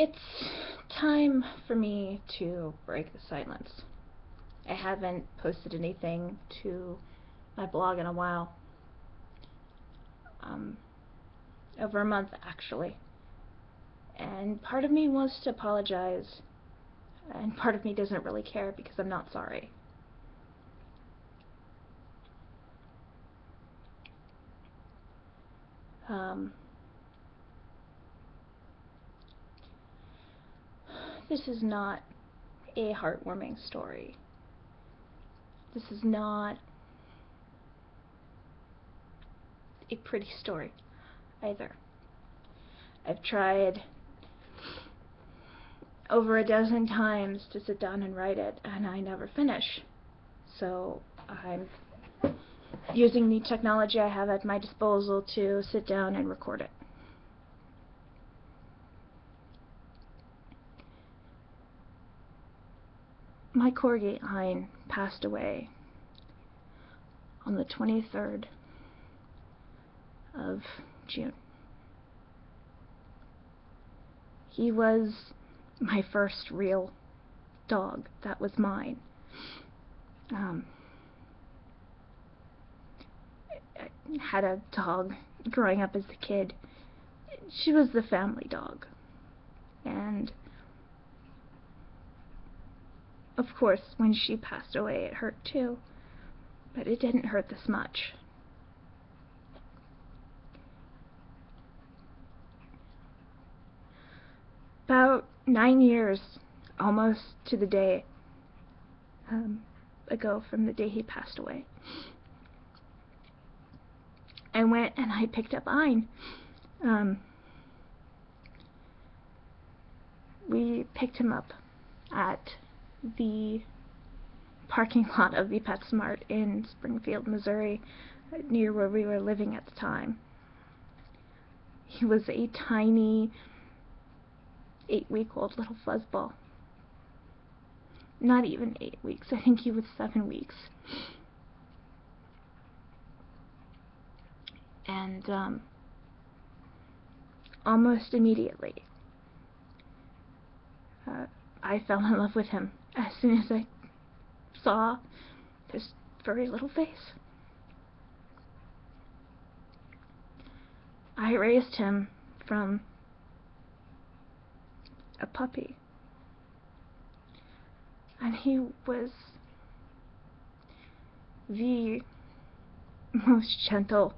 It's time for me to break the silence. I haven't posted anything to my blog in a while. Over a month, actually. And part of me wants to apologize, and part of me doesn't really care because I'm not sorry. This is not a heartwarming story. This is not a pretty story either. I've tried over a dozen times to sit down and write it, and I never finish. So I'm using the technology I have at my disposal to sit down and record it. My Corgi, Hein, passed away on the 23rd of June. He was my first real dog. That was mine. I had a dog growing up as a kid. She was the family dog. And of course, when she passed away, it hurt too. But it didn't hurt this much. About 9 years, almost to the day, ago from the day he passed away, I went and I picked up Ein. We picked him up at the parking lot of the PetSmart in Springfield, Missouri, near where we were living at the time. He was a tiny 8-week-old little fuzzball. Not even 8 weeks. I think he was 7 weeks. And almost immediately, I fell in love with him as soon as I saw his furry little face. I raised him from a puppy, and he was the most gentle,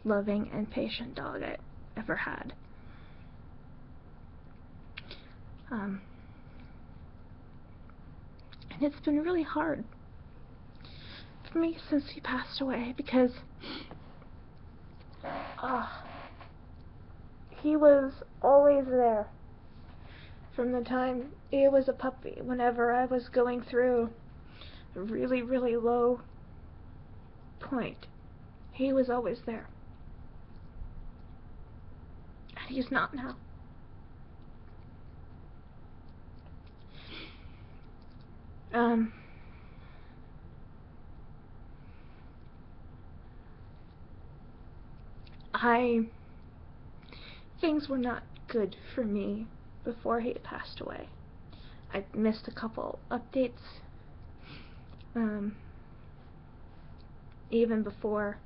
loving, and patient dog I ever had. And it's been really hard for me since he passed away because he was always there from the time he was a puppy. Whenever I was going through a really, really low point, he was always there. And he's not now. Things were not good for me before he passed away. I missed a couple updates, even before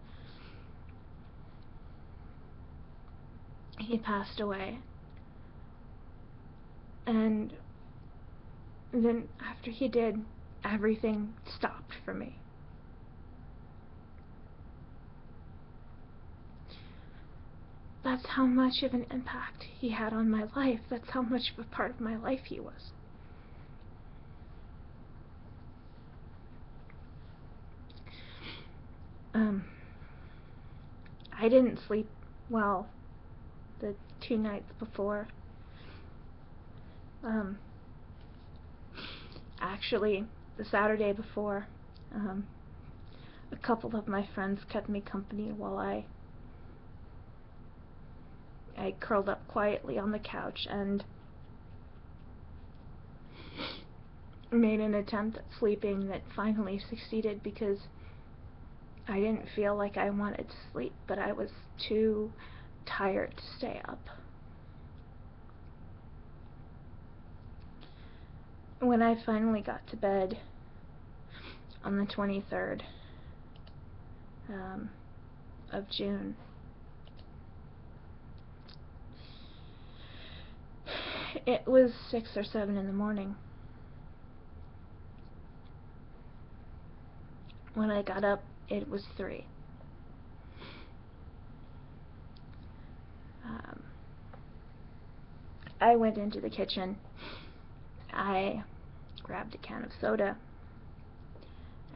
he passed away. And then after he did, everything stopped for me. That's how much of an impact he had on my life. That's how much of a part of my life he was. I didn't sleep well the 2 nights before. Actually, the Saturday before, a couple of my friends kept me company while I curled up quietly on the couch and made an attempt at sleeping that finally succeeded because I didn't feel like I wanted to sleep, but I was too tired to stay up. When I finally got to bed on the 23rd of June, it was 6 or 7 in the morning. When I got up, it was 3. I went into the kitchen. I grabbed a can of soda,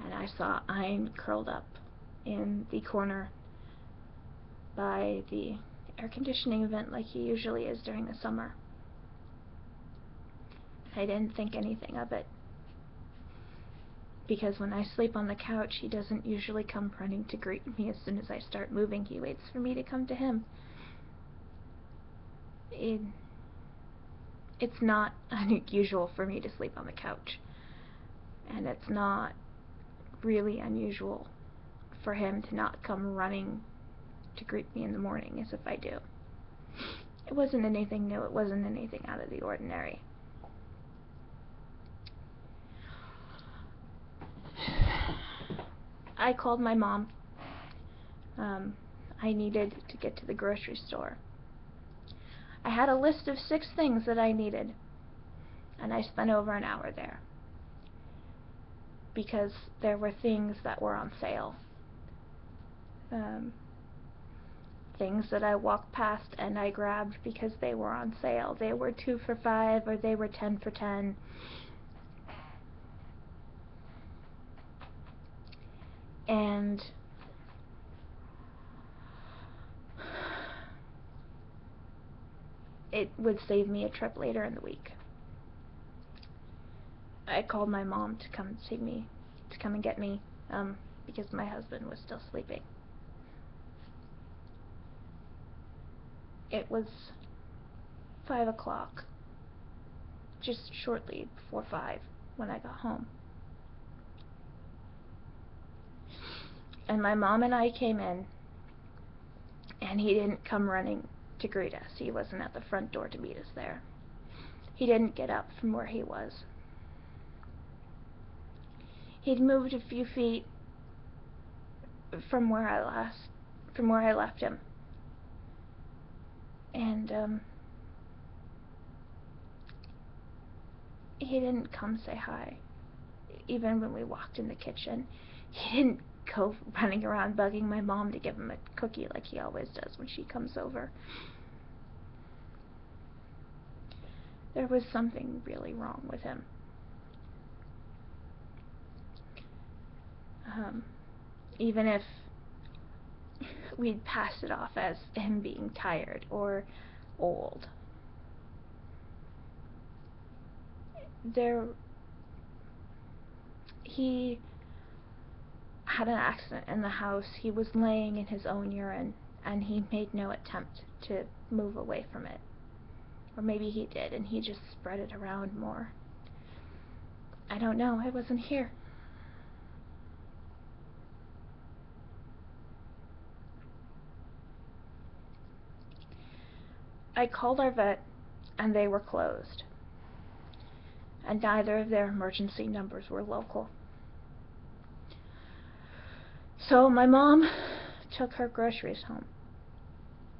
and I saw Ein curled up in the corner by the air conditioning vent like he usually is during the summer. I didn't think anything of it, because when I sleep on the couch, he doesn't usually come running to greet me as soon as I start moving. He waits for me to come to him. It's not unusual for me to sleep on the couch, and it's not really unusual for him to not come running to greet me in the morning as if I do. It wasn't anything new. It wasn't anything out of the ordinary. I called my mom. I needed to get to the grocery store. I had a list of 6 things that I needed, and I spent over an hour there because there were things that were on sale. Things that I walked past and I grabbed because they were on sale. They were 2 for $5 or they were 10 for $10. And it would save me a trip later in the week. I called my mom to come and get me, because my husband was still sleeping. It was 5 o'clock, just shortly before 5 when I got home. And my mom and I came in, and he didn't come running to greet us. He wasn't at the front door to meet us there. He didn't get up from where he was. He'd moved a few feet from where I left him. And he didn't come say hi. Even when we walked in the kitchen, he didn't go running around bugging my mom to give him a cookie like he always does when she comes over. There was something really wrong with him. Even if we'd passed it off as him being tired or old, he had an accident in the house. He was laying in his own urine, and he made no attempt to move away from it. Or maybe he did, and he just spread it around more. I don't know. I wasn't here. I called our vet, and they were closed. And neither of their emergency numbers were local. So my mom took her groceries home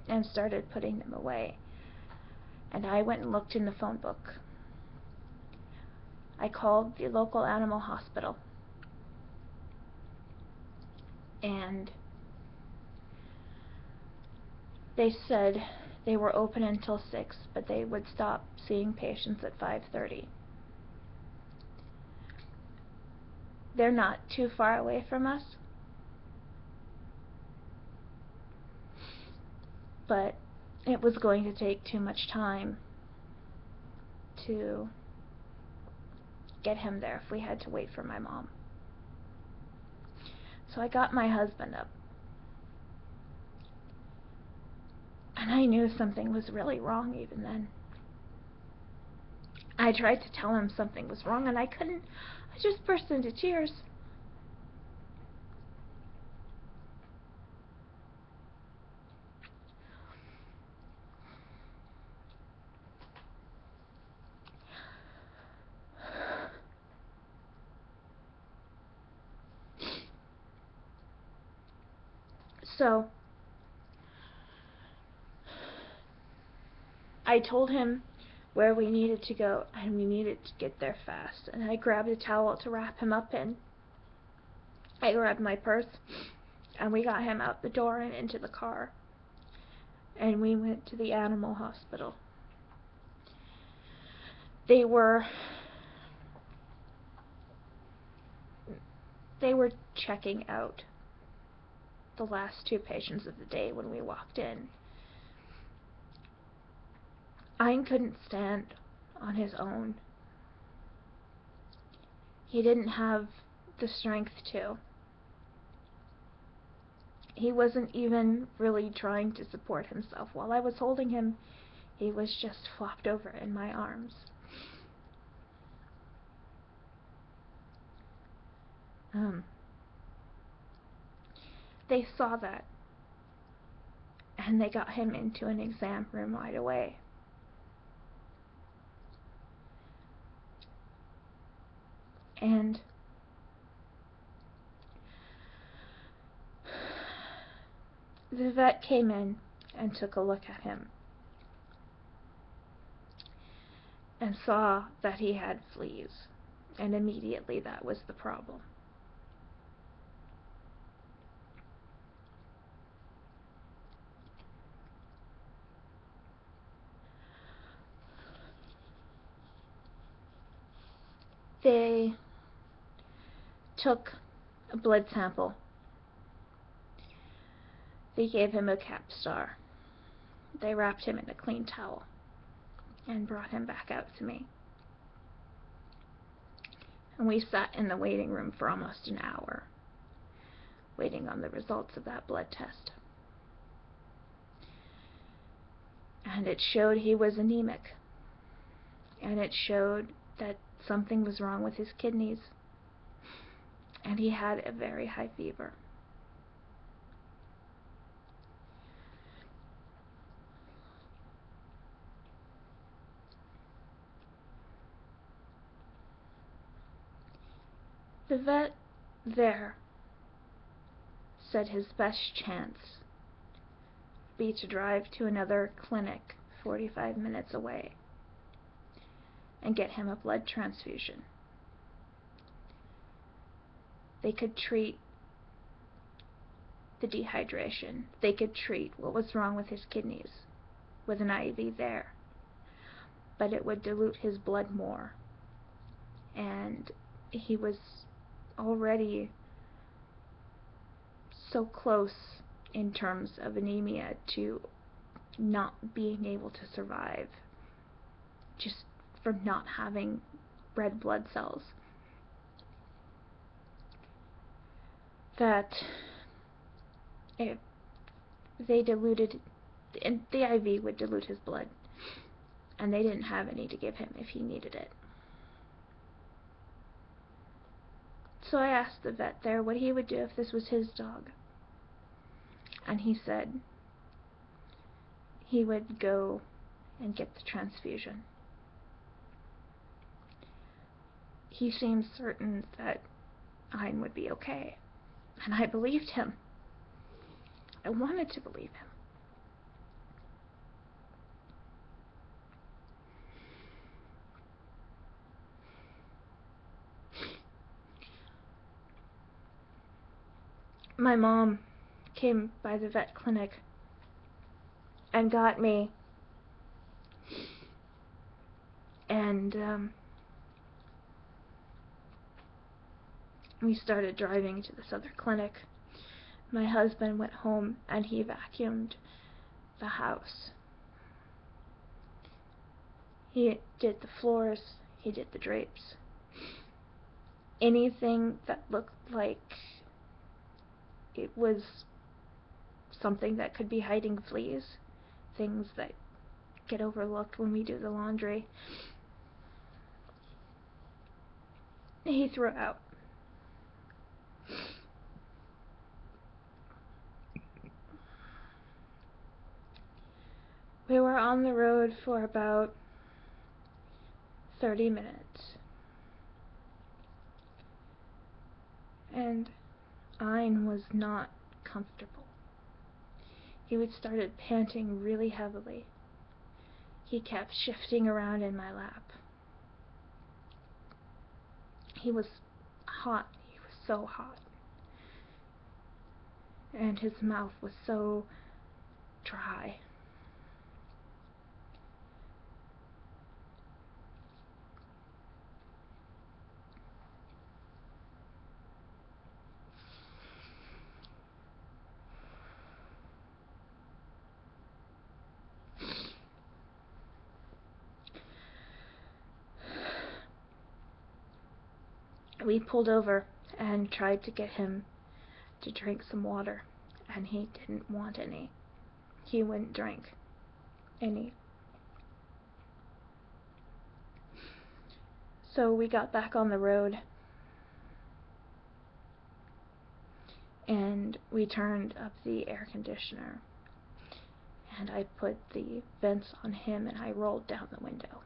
and started putting them away. And I went and looked in the phone book. I called the local animal hospital, and they said they were open until 6, but they would stop seeing patients at 5:30. They're not too far away from us, but it was going to take too much time to get him there if we had to wait for my mom. So I got my husband up, and I knew something was really wrong even then. I tried to tell him something was wrong, and I couldn't. I just burst into tears. So I told him where we needed to go, and we needed to get there fast. And I grabbed a towel to wrap him up in. I grabbed my purse, and we got him out the door and into the car. And we went to the animal hospital. They were checking out the last two patients of the day when we walked in. Ein couldn't stand on his own. He didn't have the strength to. He wasn't even really trying to support himself. While I was holding him, he was just flopped over in my arms. They saw that, and they got him into an exam room right away. And the vet came in and took a look at him and saw that he had fleas, and immediately that was the problem. They took a blood sample. They gave him a Capstar. They wrapped him in a clean towel and brought him back out to me. And we sat in the waiting room for almost an hour, waiting on the results of that blood test. And it showed he was anemic. And it showed that something was wrong with his kidneys. And he had a very high fever. The vet there said his best chance would be to drive to another clinic 45 minutes away and get him a blood transfusion. They could treat the dehydration. They could treat what was wrong with his kidneys with an IV there. But it would dilute his blood more. And he was already so close in terms of anemia to not being able to survive just from not having red blood cells, that if they diluted, the IV would dilute his blood, and they didn't have any to give him if he needed it. So I asked the vet there what he would do if this was his dog. And he said he would go and get the transfusion. He seemed certain that Ein would be okay. And I believed him. I wanted to believe him. My mom came by the vet clinic and got me, and we started driving to this other clinic. My husband went home and he vacuumed the house. He did the floors, he did the drapes. Anything that looked like it was something that could be hiding fleas, things that get overlooked when we do the laundry, he threw out. We were on the road for about 30 minutes. And Ein was not comfortable. he would started panting really heavily. He kept shifting around in my lap. He was hot. He was so hot. And his mouth was so dry. We pulled over and tried to get him to drink some water, and he didn't want any. He wouldn't drink any. So we got back on the road, and we turned up the air conditioner, and I put the vents on him, and I rolled down the window.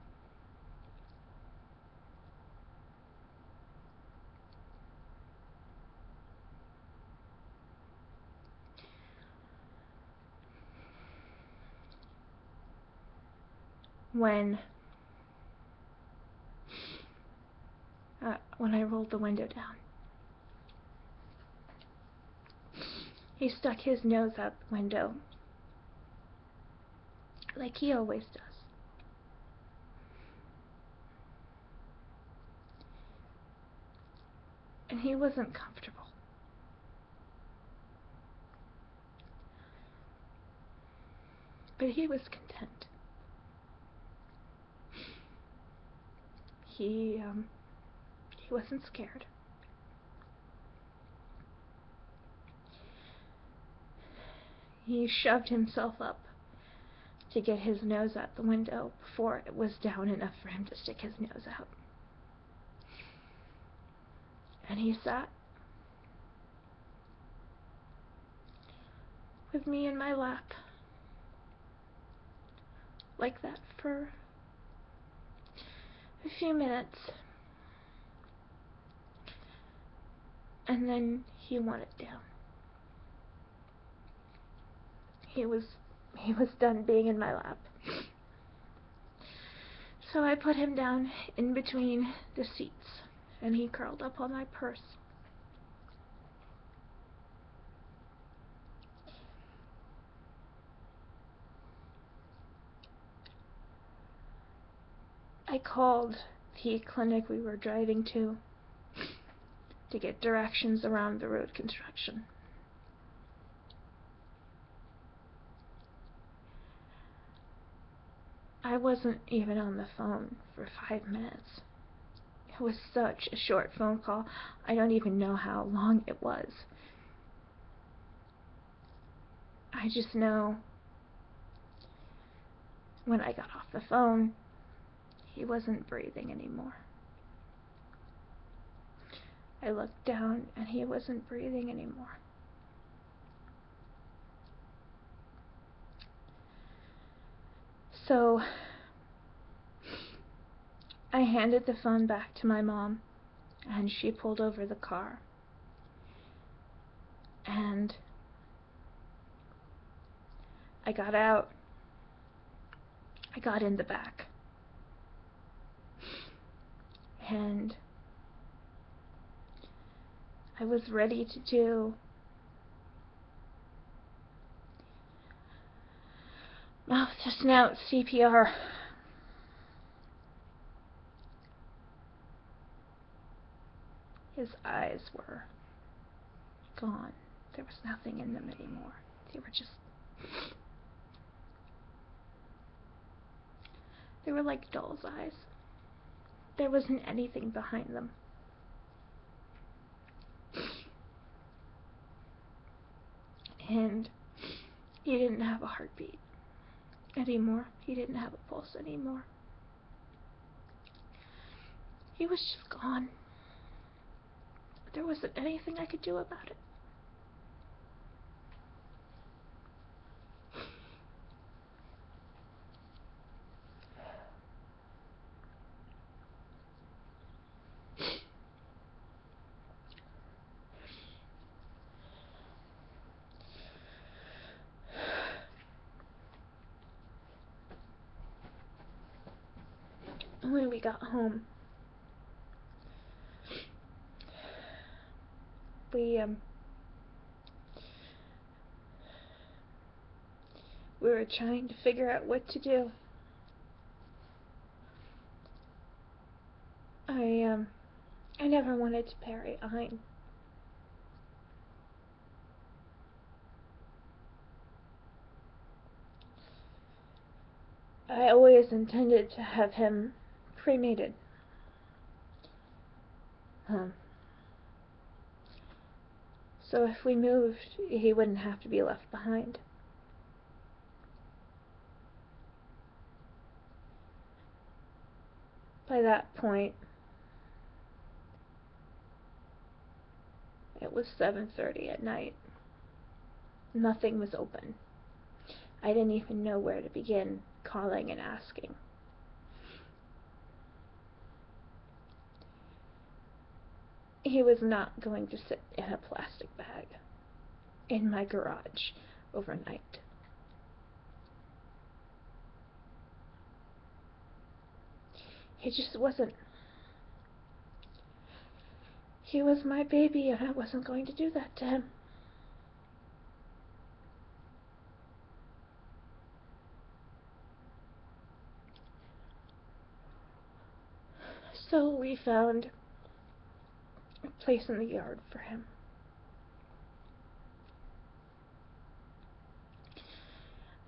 When I rolled the window down, he stuck his nose out the window, like he always does. And he wasn't comfortable. But he was content. He wasn't scared. He shoved himself up to get his nose out the window before it was down enough for him to stick his nose out. And he sat with me in my lap, like that for a few minutes. And then he wanted down. He was done being in my lap. So I put him down in between the seats, and he curled up on my purse. I called the clinic we were driving to get directions around the road construction. I wasn't even on the phone for 5 minutes. It was such a short phone call. I don't even know how long it was. I just know when I got off the phone, he wasn't breathing anymore. I looked down and he wasn't breathing anymore. So I handed the phone back to my mom, and she pulled over the car. And I got out. I got in the back. And I was ready to do mouth to snout CPR. His eyes were gone. There was nothing in them anymore. They were like doll's eyes. There wasn't anything behind them. And he didn't have a heartbeat anymore. He didn't have a pulse anymore. He was just gone. There wasn't anything I could do about it. when we got home, we were trying to figure out what to do. I never wanted to bury Ein. I always intended to have him cremated. So if we moved, he wouldn't have to be left behind. By that point, it was 7:30 at night. Nothing was open. I didn't even know where to begin calling and asking. He was not going to sit in a plastic bag in my garage overnight. He just wasn't. He was my baby, and I wasn't going to do that to him. So we found a place in the yard for him.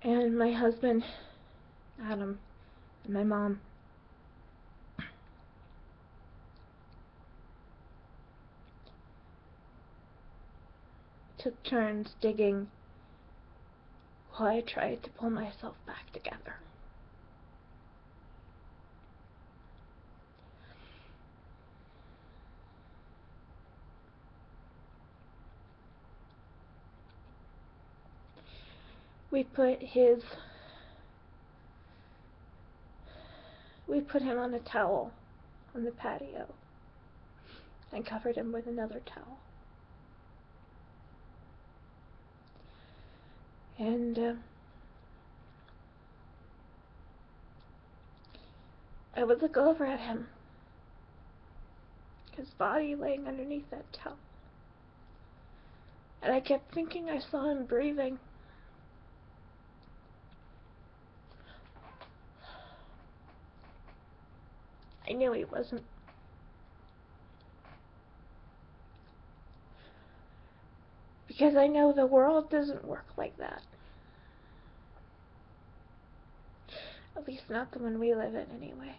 And my husband, Adam, and my mom took turns digging while I tried to pull myself back together. We put him on a towel on the patio and covered him with another towel. And I would look over at him, his body laying underneath that towel. And I kept thinking I saw him breathing. I knew he wasn't. Because I know the world doesn't work like that. At least not the one we live in, anyway.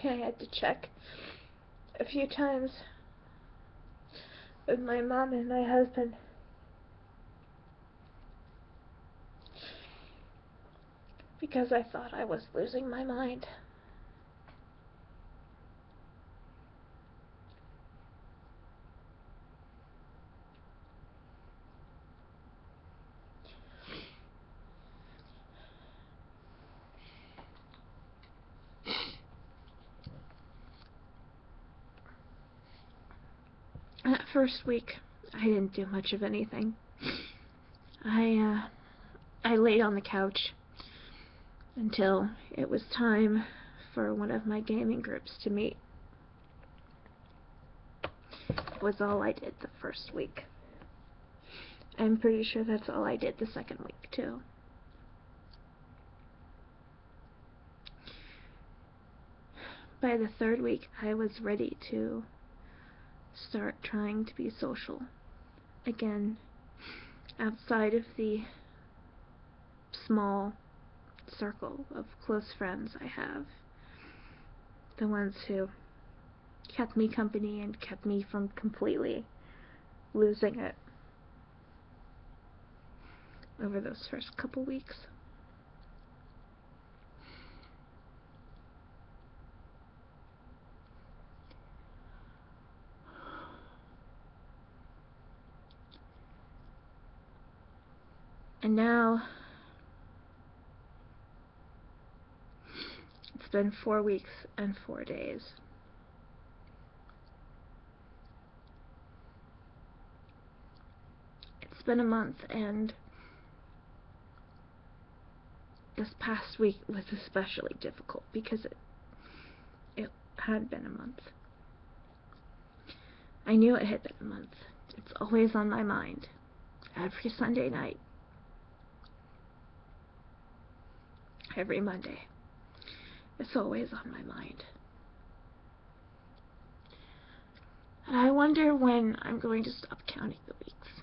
I had to check a few times with my mom and my husband. Because I thought I was losing my mind. That first week, I didn't do much of anything. I laid on the couch until it was time for one of my gaming groups to meet. It was all I did the first week. I'm pretty sure that's all I did the second week, too. By the third week, I was ready to start trying to be social again, outside of the small circle of close friends I have. The ones who kept me company and kept me from completely losing it over those first couple weeks. And now it's been 4 weeks and 4 days. It's been a month, and this past week was especially difficult because it had been a month. I knew it had been a month. It's always on my mind. Every Sunday night. Every Monday. It's always on my mind. And I wonder when I'm going to stop counting the weeks.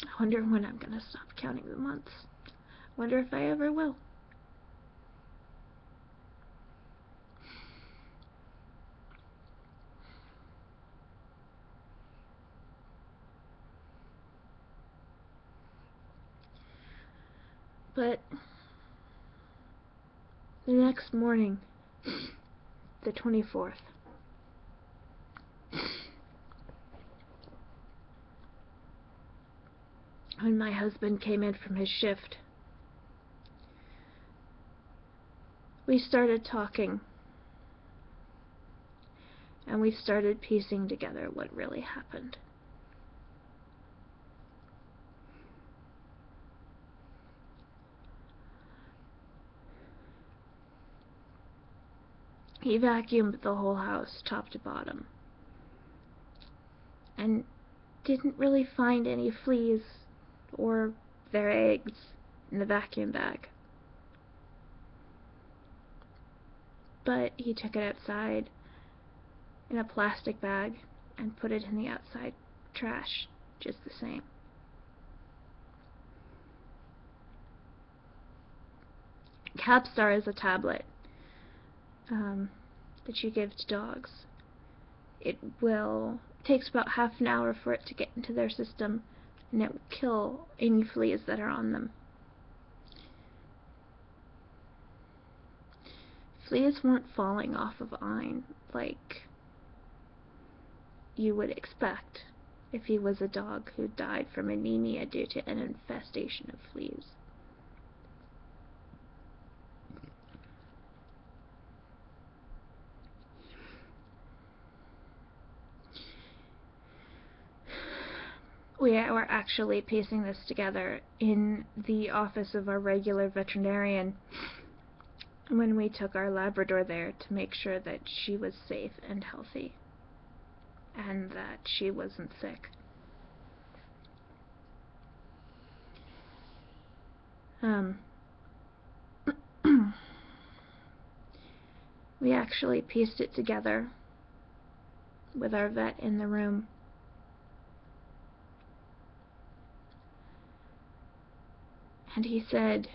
I wonder when I'm going to stop counting the months. I wonder if I ever will. But the next morning, the 24th, when my husband came in from his shift, we started talking, and we started piecing together what really happened. He vacuumed the whole house, top to bottom, and didn't really find any fleas or their eggs in the vacuum bag. But he took it outside in a plastic bag and put it in the outside trash just the same. Capstar is a tablet that you give to dogs. It takes about half an hour for it to get into their system, and it will kill any fleas that are on them. Fleas weren't falling off of Ein like you would expect if he was a dog who died from anemia due to an infestation of fleas. We were actually piecing this together in the office of our regular veterinarian when we took our Labrador there to make sure that she was safe and healthy and that she wasn't sick. We actually pieced it together with our vet in the room. And he said,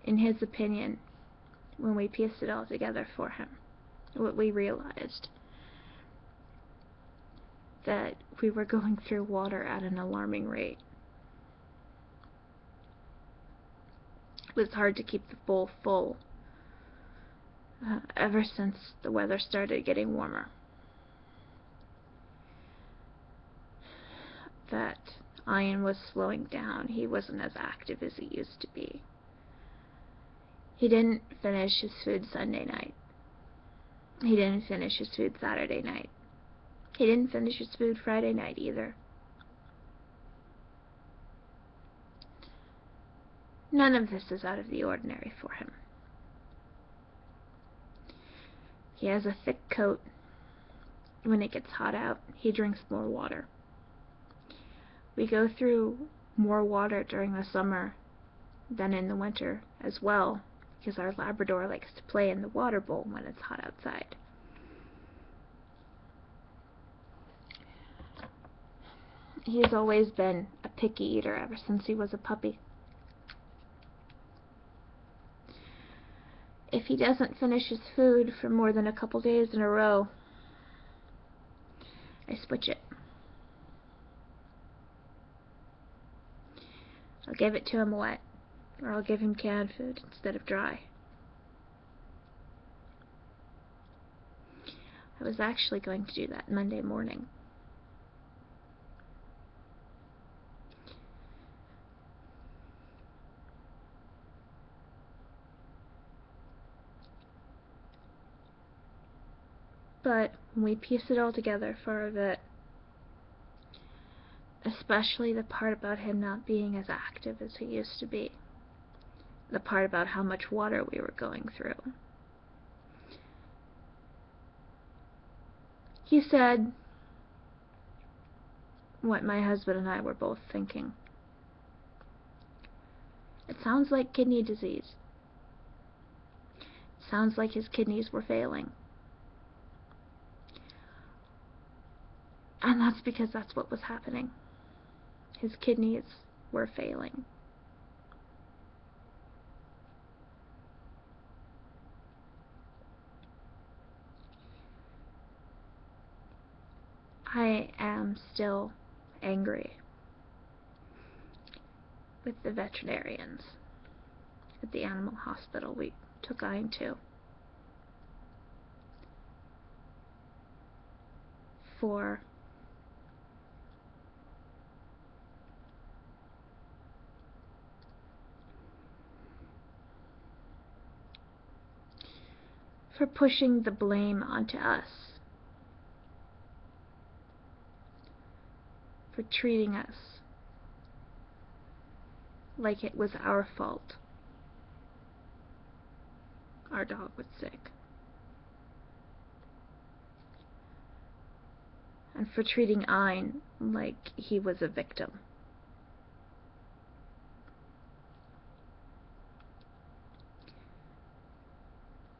in his opinion, when we pieced it all together for him, what we realized, that we were going through water at an alarming rate. It was hard to keep the bowl full ever since the weather started getting warmer. That Ian was slowing down. He wasn't as active as he used to be. He didn't finish his food Sunday night. He didn't finish his food Saturday night. He didn't finish his food Friday night either. None of this is out of the ordinary for him. He has a thick coat. When it gets hot out, he drinks more water. We go through more water during the summer than in the winter as well, because our Labrador likes to play in the water bowl when it's hot outside. He's always been a picky eater ever since he was a puppy. If he doesn't finish his food for more than a couple days in a row, I switch it. I'll give it to him wet, or I'll give him canned food instead of dry. I was actually going to do that Monday morning. But when we pieced it all together for our vet, Especially the part about him not being as active as he used to be. The part about how much water we were going through. He said what my husband and I were both thinking. It sounds like kidney disease. It sounds like his kidneys were failing. And that's because that's what was happening. His kidneys were failing. I am still angry with the veterinarians at the animal hospital we took Ian to for pushing the blame onto us, for treating us like it was our fault our dog was sick, and for treating Ian like he was a victim.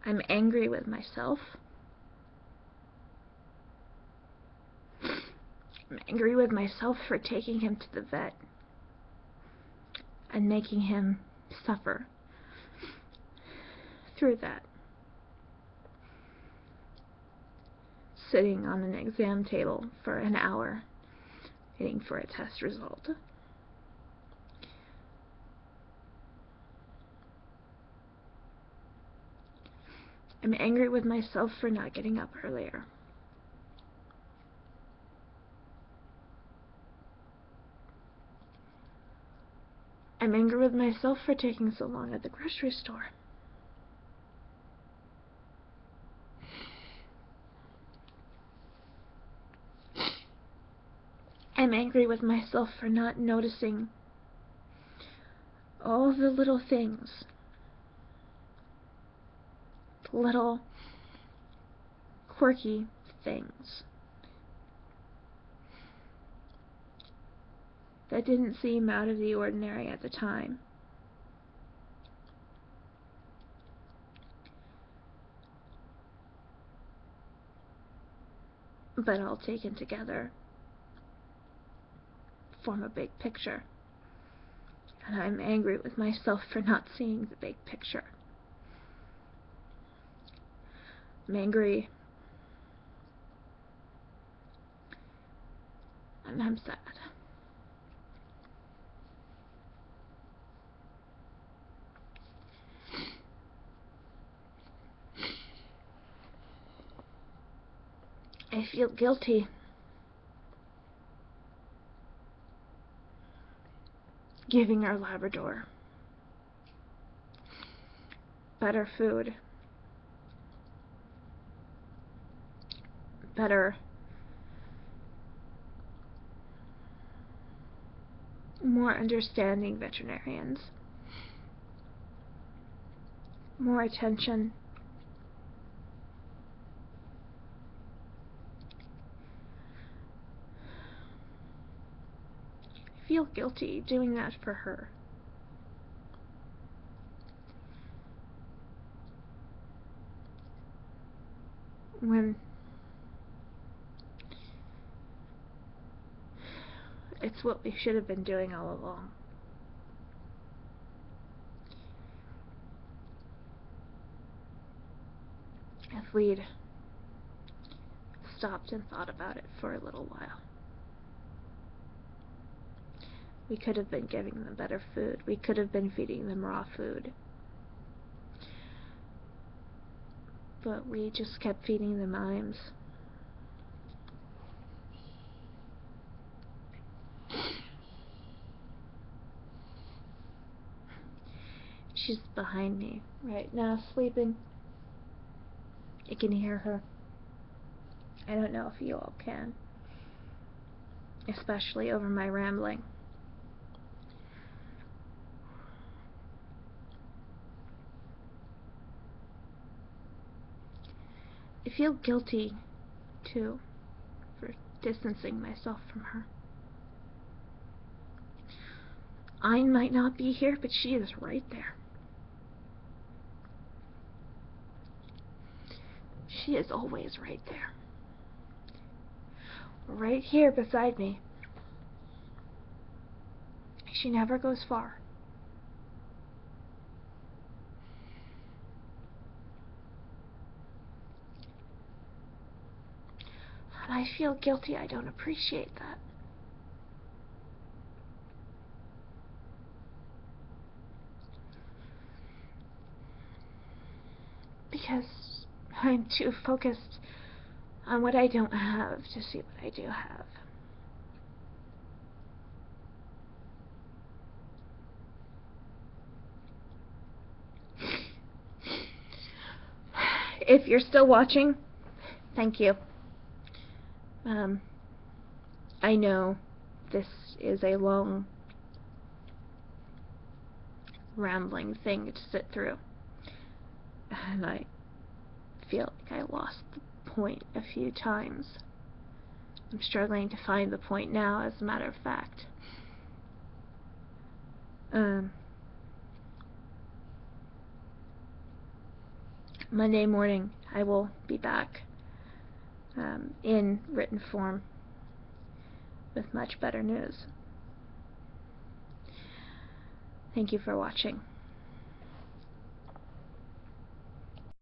I'm angry with myself. I'm angry with myself for taking him to the vet and making him suffer through that. Sitting on an exam table for an hour waiting for a test result. I'm angry with myself for not getting up earlier. I'm angry with myself for taking so long at the grocery store. I'm angry with myself for not noticing all the little things. Little quirky things that didn't seem out of the ordinary at the time. But all taken together form a big picture. And I'm angry with myself for not seeing the big picture. I'm angry. And I'm sad. I feel guilty. Giving our Labrador better food, better, more understanding veterinarians, more attention. I feel guilty doing that for her. When it's what we should have been doing all along. If we'd stopped and thought about it for a little while, we could have been giving them better food. We could have been feeding them raw food. But we just kept feeding them mimes. She's behind me right now, sleeping. I can hear her. I don't know if you all can. especially over my rambling. I feel guilty, too, for distancing myself from her. I might not be here, but she is right there. She is always right there. Right here beside me. She never goes far. And I feel guilty I don't appreciate that. Because I'm too focused on what I don't have to see what I do have. If you're still watching, thank you. I know this is a long, rambling thing to sit through, and I feel like I lost the point a few times. I'm struggling to find the point now, as a matter of fact. Monday morning, I will be back in written form with much better news. Thank you for watching.